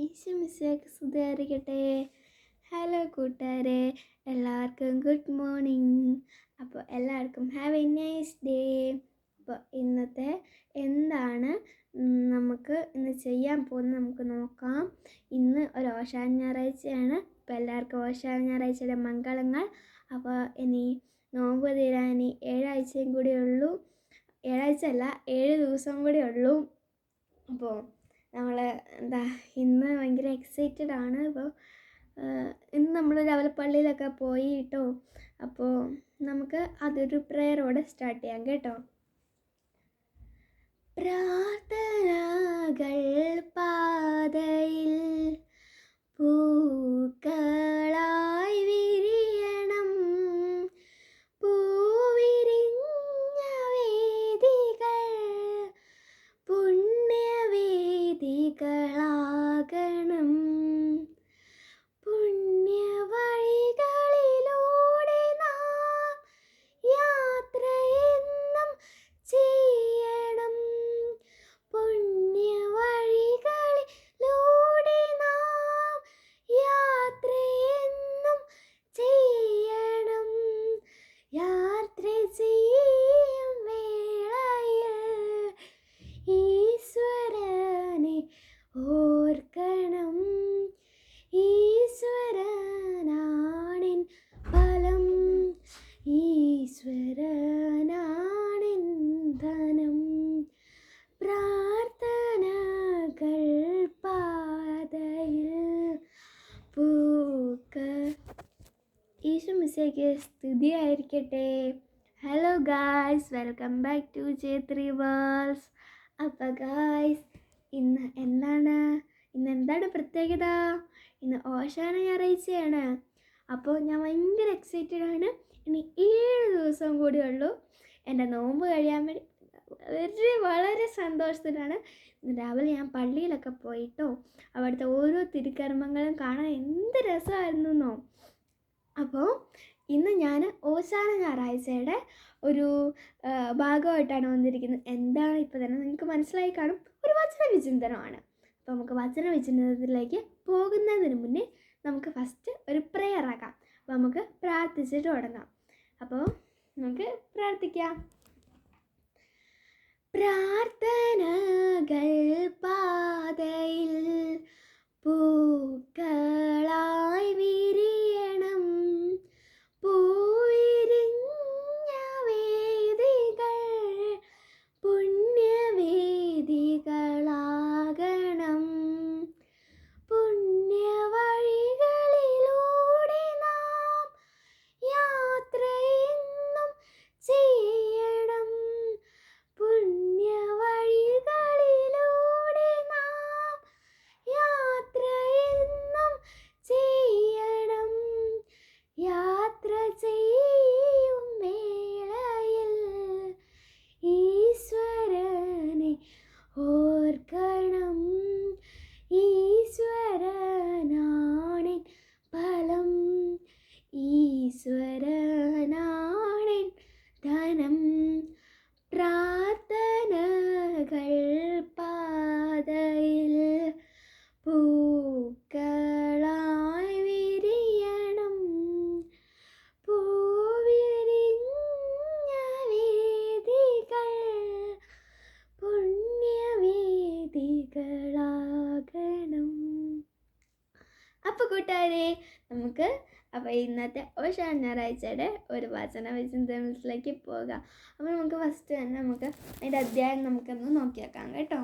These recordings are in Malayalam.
ഈശോ മിശിഹായ്ക്ക് സ്തുതിയായിരിക്കട്ടെ. ഹലോ കൂട്ടുകാരെ, എല്ലാവർക്കും ഗുഡ് മോർണിംഗ്. അപ്പോൾ എല്ലാവർക്കും ഹാവ് എ നൈസ് ഡേ. അപ്പോൾ ഇന്നത്തെ എന്താണ് നമുക്ക് ഇന്ന് ചെയ്യാൻ പോകുന്നത് നമുക്ക് നോക്കാം. ഇന്ന് ഒരു ഓശാന ഞായറാഴ്ചയാണ്. അപ്പോൾ എല്ലാവർക്കും ഓശാന ഞായറാഴ്ചയുടെ മംഗളങ്ങൾ. അപ്പോൾ ഇനി നോമ്പ് തീരാൻ ഇനി 7 ആഴ്ചയും കൂടി ഉള്ളൂ. 7 ആഴ്ച അല്ല, 7 ദിവസം കൂടി ഉള്ളൂ. അപ്പോൾ നമ്മൾ ഇന്ന് ഭയങ്കര എക്സൈറ്റഡ് ആണ്. അപ്പോൾ ഇന്ന് നമ്മൾ രാവിലെ പള്ളിയിലൊക്കെ പോയി കേട്ടോ. അപ്പോൾ നമുക്ക് അതൊരു പ്രയറോടെ സ്റ്റാർട്ട് ചെയ്യാം കേട്ടോ. പ്രാർത്ഥനകൾ പാതയിൽ പൂക്കളായി വിരിയണം, പൂവിരിഞ്ഞ വേദികൾ പുണ്യവേദികളാകണം. പുണ്യവഴികളിലൂടെ നാം യാത്രയെന്നും ചെയ്യണം. പുണ്യവഴികളിലൂടെ നാം യാത്രയെന്നും ചെയ്യണം. യാത്ര ചെയ്യും വേളയിൽ ഈശ്വരനെ ഓർക്കണം. ഈശ്വരനാണിൻ ഫലം, ഈശ്വരനാണിൻ ധനം. പ്രാർത്ഥനകൾ പാതയിൽ ഈശോ മിശിഹായ്ക്ക് സ്തുതിയായിരിക്കട്ടെ. Hello guys, welcome back to J3 worlds. അപ്പോൾ ഗായ്സ്, ഇന്ന് എന്താണ് പ്രത്യേകത? ഇന്ന് ഓശാന ഞായറാഴ്ചയാണ്. അപ്പോൾ ഞാൻ ഭയങ്കര എക്സൈറ്റഡ് ആണ്. ഇനി 7 ദിവസം കൂടി ഉള്ളൂ എൻ്റെ നോമ്പ് കഴിയാൻ വേണ്ടി. വളരെ സന്തോഷത്തിലാണ്. ഇന്ന് രാവിലെ ഞാൻ പള്ളിയിലൊക്കെ പോയിട്ടോ. അവിടുത്തെ ഓരോ തിരുക്കർമ്മങ്ങളും കാണാൻ എന്ത് രസമായിരുന്നോ. അപ്പോൾ ഇന്ന് ഞാൻ ഓശാന ഞായറാഴ്ചയുടെ ഒരു ഭാഗമായിട്ടാണ് വന്നിരിക്കുന്നത്. എന്താണ് ഇപ്പോൾ തന്നെ നിങ്ങൾക്ക് മനസ്സിലായി കാണും, ഒരു വചന വിചിന്തനമാണ്. അപ്പോൾ നമുക്ക് വചന വിചിന്തനത്തിലേക്ക് പോകുന്നതിന് മുന്നേ നമുക്ക് ഫസ്റ്റ് ഒരു പ്രെയർ ആക്കാം. അപ്പോൾ നമുക്ക് പ്രാർത്ഥിച്ചിട്ട് തുടങ്ങാം. അപ്പോൾ നമുക്ക് പ്രാർത്ഥിക്കാം. പ്രാർത്ഥനകൾ പാതയിൽ പൂക്കളായി വിരിയണം, പൂവിരിഞ്ഞ വേദികൾ പുണ്യവേദികളാകണം. പുണ്യവഴികളിലൂടെ നാം യാത്രയെന്നും ചെയ്യണം. പുണ്യവഴികളിലൂടെ നാം യാത്രയെന്നും ചെയ്യണം. യാത്ര ചെയ്യും വേളയിൽ ഈശ്വരനെ ഓർക്കണം. ഈശ്വരനാണിൻ ഫലം, ഈശ്വരനാണിൻ ധനം. പ്രാർത്ഥനകൾ പാതയിൽ പൂക്കളായി വിരിയണം, പൂവിരിഞ്ഞ വേദികൾ പുണ്യവേദികളാകണം. അപ്പോൾ കൂട്ടുകാരെ, നമുക്ക് ഇന്നത്തെ ഓശാന ഞായറാഴ്ചയുടെ ഒരു വചന വിചിന്തനത്തിലേക്ക് പോകാം. അപ്പോൾ നമുക്ക് ഫസ്റ്റ് തന്നെ അതിൻ്റെ അധ്യായം നമുക്കൊന്ന് നോക്കിയേക്കാം കേട്ടോ.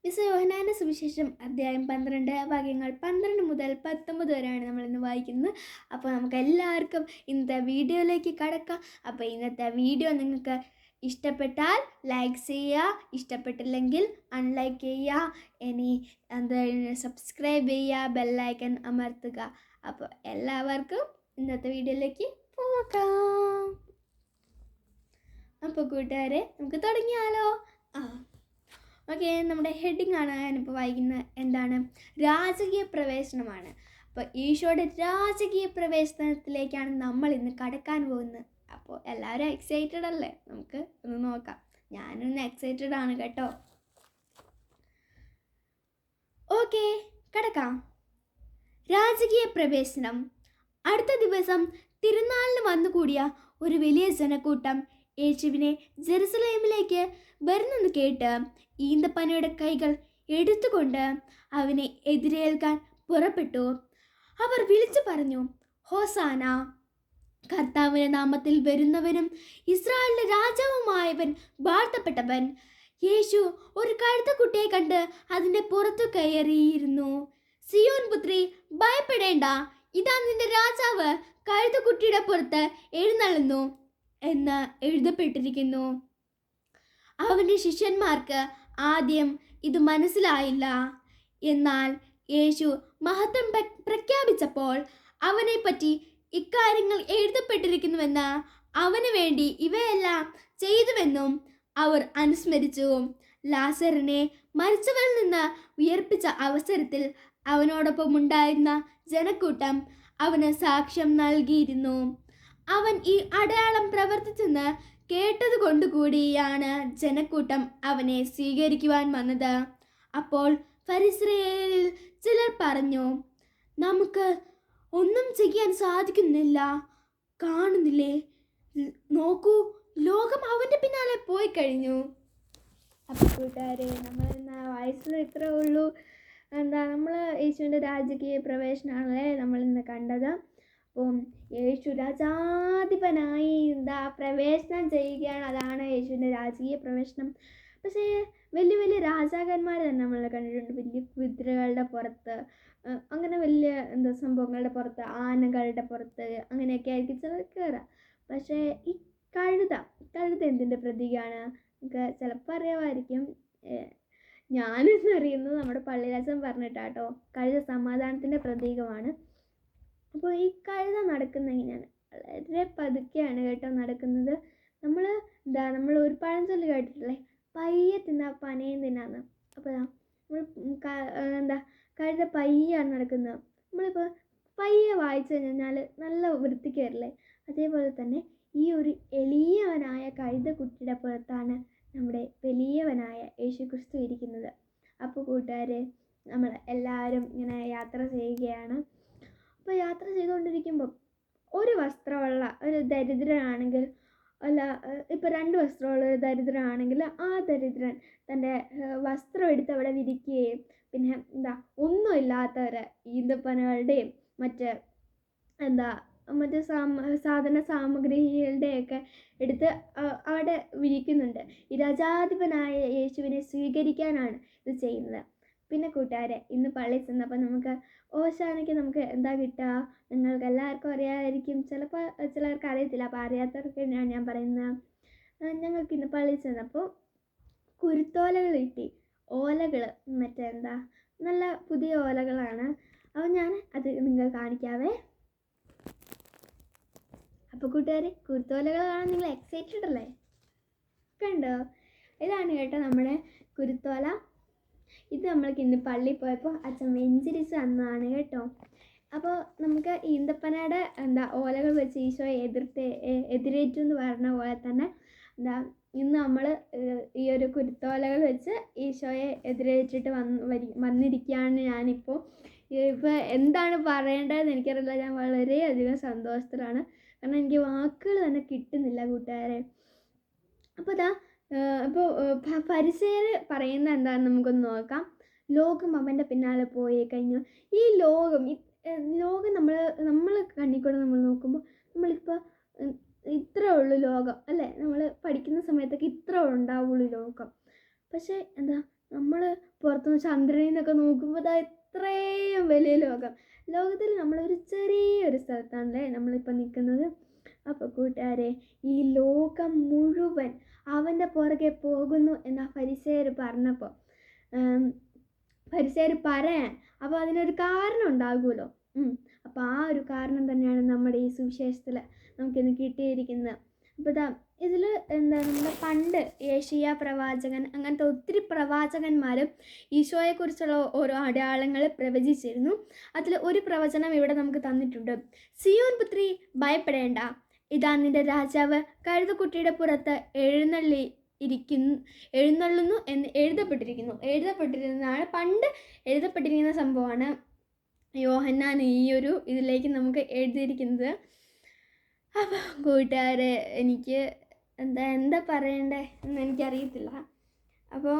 വിശുദ്ധ യോഹന്നാന്റെ സുവിശേഷം അധ്യായം 12 വാക്യങ്ങൾ 12 മുതൽ 19 വരെയാണ് നമ്മളിന്ന് വായിക്കുന്നത്. അപ്പോൾ നമുക്ക് എല്ലാവർക്കും ഇന്നത്തെ വീഡിയോയിലേക്ക് കടക്കാം. അപ്പോൾ ഇന്നത്തെ വീഡിയോ നിങ്ങൾക്ക് ഇഷ്ടപ്പെട്ടാൽ ലൈക്ക് ചെയ്യുക, ഇഷ്ടപ്പെട്ടില്ലെങ്കിൽ അൺലൈക്ക് ചെയ്യുക, ഇനി സബ്സ്ക്രൈബ് ചെയ്യുക, ബെല്ലൈക്കൺ അമർത്തുക. അപ്പോൾ എല്ലാവർക്കും ഇന്നത്തെ വീഡിയോയിലേക്ക് പോകാം. അപ്പോൾ കൂട്ടുകാരെ, നമുക്ക് തുടങ്ങിയാലോ? ഓക്കെ, നമ്മുടെ ഹെഡിങ് ആണ് ഞാനിപ്പോൾ വായിക്കുന്നത്. എന്താണ്? രാജകീയ പ്രവേശനമാണ്. അപ്പോൾ ഈശോയുടെ രാജകീയ പ്രവേശനത്തിലേക്കാണ് നമ്മൾ ഇന്ന് കടക്കാൻ പോകുന്നത്. അപ്പോൾ എല്ലാവരും എക്സൈറ്റഡ് അല്ലേ? നമുക്ക് ഒന്ന് നോക്കാം. ഞാനൊന്ന് എക്സൈറ്റഡ് ആണ് കേട്ടോ. കിടക്കാം. രാജകീയ പ്രവേശനം. അടുത്ത ദിവസം തിരുനാളിന് വന്നുകൂടിയ ഒരു വലിയ ജനക്കൂട്ടം യേശുവിനെ ജെറുസലേമിലേക്ക് വരുന്നെന്ന് കേട്ട് ഈന്തപ്പനയുടെ കൈകൾ എടുത്തുകൊണ്ട് അവനെ എതിരേൽക്കാൻ പുറപ്പെട്ടു. അവർ വിളിച്ചു പറഞ്ഞു, ഹോസാന, കർത്താവിന്റെ നാമത്തിൽ വരുന്നവനും ഇസ്രായേലിന്റെ രാജാവുമായവൻ വാഴ്ത്തപ്പെട്ടവൻ. യേശു ഒരു കഴുതക്കുട്ടിയെ കണ്ട് അതിന്റെ പുറത്തു കയറിയിരുന്നു. സിയോൻ പുത്രി, ഭയപ്പെടേണ്ട, ഇതാ നിന്റെ രാജാവ് കഴുതക്കുട്ടിയുടെ പുറത്ത് എഴുന്നള്ളുന്നു എന്ന് എഴുതപ്പെട്ടിരിക്കുന്നു. അവന്റെ ശിഷ്യന്മാർക്ക് ആദ്യം ഇത് മനസ്സിലായില്ല. എന്നാൽ യേശു മഹത്വം പ്രഖ്യാപിച്ചപ്പോൾ അവനെപ്പറ്റി ഇക്കാര്യങ്ങൾ എഴുതപ്പെട്ടിരിക്കുന്നുവെന്ന് അവന് വേണ്ടി ഇവയെല്ലാം ചെയ്തുവെന്നും അവർ അനുസ്മരിച്ചു. ലാസറിനെ മരിച്ചവരിൽ നിന്ന് ഉയർപ്പിച്ച അവസരത്തിൽ അവനോടൊപ്പം ഉണ്ടായിരുന്ന ജനക്കൂട്ടം അവന് സാക്ഷ്യം നൽകിയിരുന്നു. അവൻ ഈ അടയാളം പ്രവർത്തിച്ചെന്ന് കേട്ടതുകൊണ്ടുകൂടിയാണ് ജനക്കൂട്ടം അവനെ സ്വീകരിക്കുവാൻ വന്നത്. അപ്പോൾ ഫരിസേയരിൽ ചിലർ പറഞ്ഞു, നമുക്ക് ഒന്നും ചെയ്യാൻ സാധിക്കുന്നില്ല, കാണുന്നില്ലേ, നോക്കൂ, ലോകം അവൻ്റെ പിന്നാലെ പോയി കഴിഞ്ഞു. അപ്പോൾ കൂട്ടുകാരെ, നമ്മൾ ഇന്ന് വയസ്സിൽ ഇത്രേ ഉള്ളൂ. നമ്മൾ യേശുവിൻ്റെ രാജകീയ പ്രവേശനമാണല്ലേ നമ്മളിന്ന് കണ്ടത്. അപ്പം യേശു രാജാധിപനായി പ്രവേശനം ചെയ്യുകയാണ്. അതാണ് യേശുവിൻ്റെ രാജകീയ പ്രവേശനം. പക്ഷേ വലിയ വലിയ രാജാക്കന്മാർ തന്നെ നമ്മൾ കണ്ടിട്ടുണ്ട്. വലിയ കുതിരകളുടെ പുറത്ത്, അങ്ങനെ വലിയ സംഭവങ്ങളുടെ പുറത്ത്, ആനകളുടെ പുറത്ത്, അങ്ങനെയൊക്കെ ആയിരിക്കും ചിലർ കയറുക. പക്ഷേ ഈ കഴുത എന്തിൻ്റെ പ്രതീകമാണ്? നമുക്ക് ചിലപ്പോൾ അറിയാമായിരിക്കും. ഞാനെന്നറിയുന്നത് നമ്മുടെ പള്ളിരാജൻ പറഞ്ഞിട്ടാട്ടോ. കഴുത സമാധാനത്തിൻ്റെ പ്രതീകമാണ്. അപ്പോൾ ഈ കഴുത നടക്കുന്ന എങ്ങനെയാണ്? വളരെ പതുക്കെയാണ് കേട്ടോ നടക്കുന്നത്. നമ്മൾ ഒരു പഴഞ്ചൊല്ല് കേട്ടിട്ടില്ലേ, പയ്യെ തിന്നാ പനയും തിന്നാന്ന്. അപ്പോൾ നമ്മൾ കഴുത പയ്യാണ് നടക്കുന്നത്. നമ്മളിപ്പോൾ പയ്യെ വായിച്ചു കഴിഞ്ഞാൽ നല്ല വൃത്തിക്ക് വരില്ലേ? അതേപോലെ തന്നെ ഈ ഒരു എളിയവനായ കഴുതക്കുട്ടിയുടെ പുറത്താണ് നമ്മുടെ വലിയവനായ യേശു ക്രിസ്തു ഇരിക്കുന്നത്. അപ്പോൾ കൂട്ടുകാരെ, നമ്മൾ എല്ലാവരും ഇങ്ങനെ യാത്ര ചെയ്യുകയാണ്. അപ്പോൾ യാത്ര ചെയ്തുകൊണ്ടിരിക്കുമ്പോൾ ഒരു വസ്ത്രമുള്ള ഒരു ദരിദ്രനാണെങ്കിൽ, അല്ല ഇപ്പോൾ 2 വസ്ത്രമുള്ള ഒരു ദരിദ്രനാണെങ്കിൽ ആ ദരിദ്രൻ തൻ്റെ വസ്ത്രം എടുത്ത് അവിടെ വിരിക്കുകയും പിന്നെ ഒന്നുമില്ലാത്തവർ ഈന്തപ്പനകളുടെയും മറ്റ് സാധന സാമഗ്രികളുടെയൊക്കെ എടുത്ത് അവിടെ വിരിക്കുന്നുണ്ട്. ഈ രാജാധിപനായ യേശുവിനെ സ്വീകരിക്കാനാണ് ഇത് ചെയ്യുന്നത്. പിന്നെ കൂട്ടുകാരെ, ഇന്ന് പള്ളിയിൽ ചെന്നപ്പോൾ നമുക്ക് ഓശാനയ്ക്ക് നമുക്ക് എന്താ കിട്ടുക? നിങ്ങൾക്ക് എല്ലാവർക്കും അറിയാമായിരിക്കും, ചിലപ്പോൾ ചിലർക്ക് അറിയത്തില്ല. അപ്പോൾ അറിയാത്തവർക്ക് ഞാൻ പറയുന്നത്, ഞങ്ങൾക്ക് ഇന്ന് പള്ളിയിൽ ചെന്നപ്പോൾ കുരുത്തോലകൾ കിട്ടി. ഓലകൾ നല്ല പുതിയ ഓലകളാണ്. അപ്പോൾ ഞാൻ അത് നിങ്ങൾക്ക് കാണിക്കാവേ. അപ്പോൾ കൂട്ടുകാരെ, കുരുത്തോലകൾ കാണാൻ നിങ്ങൾ എക്സൈറ്റഡ് അല്ലേ? കണ്ടോ? ഇതാണ് കേട്ടോ നമ്മുടെ കുരുത്തോല. ഇത് നമ്മൾക്ക് ഇന്ന് പള്ളിയിൽ പോയപ്പോൾ അച്ഛൻ വെഞ്ചരിച്ച് തന്നതാണ് കേട്ടോ. അപ്പോൾ നമുക്ക് ഈന്തപ്പനയുടെ ഓലകൾ വെച്ച് ഈശോയെ എതിരേറ്റു എന്ന് പറഞ്ഞ പോലെ തന്നെ ഇന്ന് നമ്മൾ ഈ ഒരു കുരുത്തോലകൾ വെച്ച് ഈശോയെ എതിരേറ്റിട്ട് വന്നിരിക്കുകയാണ് ഞാനിപ്പോൾ. എന്താണ് പറയേണ്ടതെന്ന് എനിക്കറിയില്ല. ഞാൻ വളരെയധികം സന്തോഷത്തിലാണ്. കാരണം എനിക്ക് വാക്കുകൾ തന്നെ കിട്ടുന്നില്ല കൂട്ടുകാരെ. അപ്പോൾ ഫരിസേയർ പറയുന്നത് എന്താണെന്ന് നമുക്കൊന്ന് നോക്കാം. ലോകം അവൻ്റെ പിന്നാലെ പോയി കഴിഞ്ഞു. ഈ ലോകം നമ്മൾ കണ്ണിക്കൂടെ നമ്മൾ നോക്കുമ്പോൾ നമ്മളിപ്പോൾ ഇത്രേ ഉള്ളൂ ലോകം അല്ലേ? നമ്മൾ പഠിക്കുന്ന സമയത്തൊക്കെ ഇത്രേ ഉണ്ടാവുള്ളൂ ലോകം. പക്ഷേ നമ്മൾ പുറത്തുനിന്ന് ചന്ദ്രനിൽ നിന്നൊക്കെ നോക്കുമ്പോൾ ഇത്രയും വലിയ ലോകത്തിൽ നമ്മളൊരു ചെറിയൊരു സ്ഥലത്താണല്ലേ നമ്മളിപ്പോൾ നിൽക്കുന്നത്. അപ്പോൾ കൂട്ടുകാരെ, ഈ ലോകം മുഴുവൻ അവൻ്റെ പുറകെ പോകുന്നു എന്ന ഫരിസേയർ പറഞ്ഞപ്പോൾ ഫരിസേയർ പറയാൻ അപ്പോൾ അതിനൊരു കാരണം ഉണ്ടാകുമല്ലോ. അപ്പോൾ ആ ഒരു കാരണം തന്നെയാണ് നമ്മുടെ ഈ സുവിശേഷത്തിൽ നമുക്കിന്ന് കിട്ടിയിരിക്കുന്നത്. അപ്പോൾ ഇതിൽ നമ്മുടെ പണ്ട് യേശയ്യാ പ്രവാചകൻ, അങ്ങനത്തെ ഒത്തിരി പ്രവാചകന്മാരും ഈശോയെക്കുറിച്ചുള്ള ഓരോ അടയാളങ്ങൾ പ്രവചിച്ചിരുന്നു. അതിൽ ഒരു പ്രവചനം ഇവിടെ നമുക്ക് തന്നിട്ടുണ്ട്. സിയോൻ പുത്രി, ഭയപ്പെടേണ്ട, ഇതാ നിന്റെ രാജാവ് കഴുതക്കുട്ടിയുടെ പുറത്ത് എഴുന്നള്ളുന്നു എന്ന് എഴുതപ്പെട്ടിരുന്നതാണ്. പണ്ട് എഴുതപ്പെട്ടിരിക്കുന്ന സംഭവമാണ് യോഹന്നാൻ ഈ ഒരു ഇതിലേക്ക് നമുക്ക് എഴുതിയിരിക്കുന്നത്. അപ്പോൾ കൂട്ടുകാരെ, എനിക്ക് എന്താ പറയണ്ടേ എന്ന് എനിക്കറിയത്തില്ല. അപ്പോൾ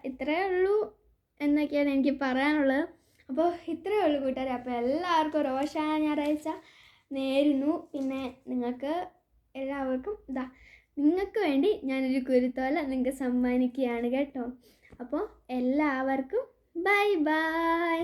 ഇത്രയേ ഉള്ളൂ എന്നൊക്കെയാണ് എനിക്ക് പറയാനുള്ളത്. അപ്പോൾ ഇത്രയേ ഉള്ളൂ കൂട്ടുകാരെ. അപ്പോൾ എല്ലാവർക്കും റോഷാന ഞായറാഴ്ച നേരുന്നു. പിന്നെ നിങ്ങൾക്ക് എല്ലാവർക്കും നിങ്ങൾക്ക് വേണ്ടി ഞാനൊരു കുരുത്തോല നിങ്ങൾക്ക് സമ്മാനിക്കുകയാണ് കേട്ടോ. അപ്പോൾ എല്ലാവർക്കും ബൈ ബൈ.